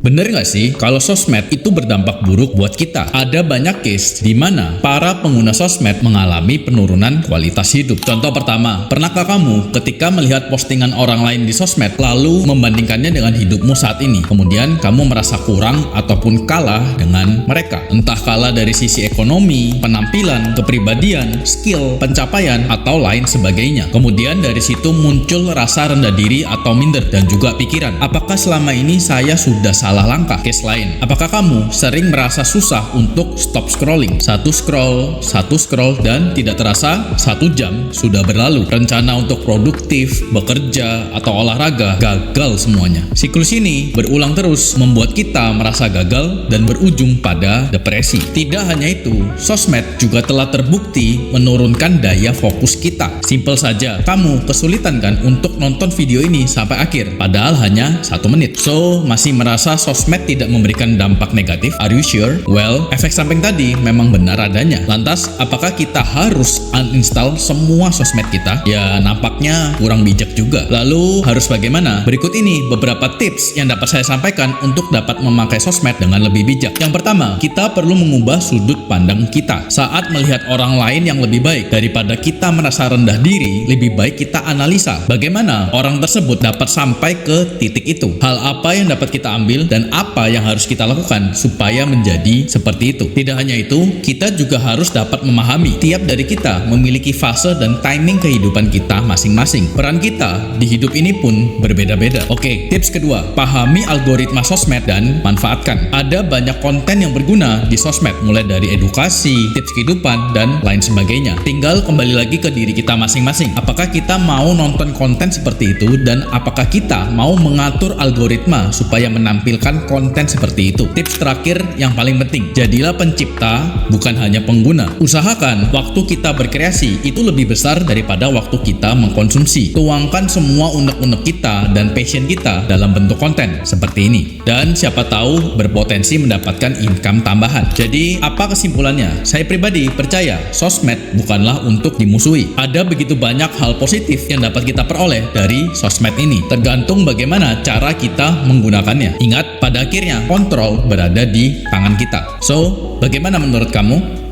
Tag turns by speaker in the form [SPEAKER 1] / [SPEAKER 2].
[SPEAKER 1] Bener nggak sih kalau sosmed itu berdampak buruk buat kita? Ada banyak case di mana para pengguna sosmed mengalami penurunan kualitas hidup. Contoh pertama, pernahkah kamu ketika melihat postingan orang lain di sosmed lalu membandingkannya dengan hidupmu saat ini? Kemudian kamu merasa kurang ataupun kalah dengan mereka. Entah kalah dari sisi ekonomi, penampilan, kepribadian, skill, pencapaian, atau lain sebagainya. Kemudian dari situ muncul rasa rendah diri atau minder dan juga pikiran. Apakah selama ini saya sudah salah langkah? Case lain, apakah kamu sering merasa susah untuk stop scrolling? Satu scroll, dan tidak terasa 1 jam sudah berlalu. Rencana untuk produktif, bekerja, atau olahraga gagal semuanya. Siklus ini berulang terus membuat kita merasa gagal dan berujung pada depresi. Tidak hanya itu, sosmed juga telah terbukti menurunkan daya fokus kita. Simpel saja, kamu kesulitan kan untuk nonton video ini sampai akhir, padahal hanya 1 menit. So, masih merasa sosmed tidak memberikan dampak negatif? Are you sure? Well, efek samping tadi memang benar adanya. Lantas, apakah kita harus uninstall semua sosmed kita? Ya, nampaknya kurang bijak juga. Lalu, harus bagaimana? Berikut ini beberapa tips yang dapat saya sampaikan untuk dapat memakai sosmed dengan lebih bijak. Yang pertama, kita perlu mengubah sudut pandang kita. Saat melihat orang lain yang lebih baik, daripada kita merasa rendah diri, lebih baik kita analisa bagaimana orang tersebut dapat sampai ke titik itu. Hal apa yang dapat kita ambil dan apa yang harus kita lakukan supaya menjadi seperti itu. Tidak hanya itu, kita juga harus dapat memahami tiap dari kita memiliki fase dan timing kehidupan kita masing-masing. Peran kita di hidup ini pun berbeda-beda. Oke, tips kedua, pahami algoritma sosmed dan manfaatkan. Ada banyak konten yang berguna di sosmed, mulai dari edukasi, tips kehidupan, dan lain sebagainya. Tinggal kembali lagi ke diri kita masing-masing. Apakah kita mau nonton konten seperti itu dan apakah kita mau mengatur algoritma supaya menampilkan konten seperti itu. Tips terakhir yang paling penting, jadilah pencipta, bukan hanya pengguna. Usahakan waktu kita berkreasi itu lebih besar daripada waktu kita mengkonsumsi. Tuangkan semua unek-unek kita dan passion kita dalam bentuk konten seperti ini. Dan siapa tahu berpotensi mendapatkan income tambahan. Jadi apa kesimpulannya? Saya pribadi percaya sosmed bukanlah untuk dimusuhi. Ada begitu banyak hal positif yang dapat kita peroleh dari sosmed ini. Tergantung bagaimana cara kita menggunakannya. Ingat, pada akhirnya kontrol berada di tangan kita. So, bagaimana menurut kamu?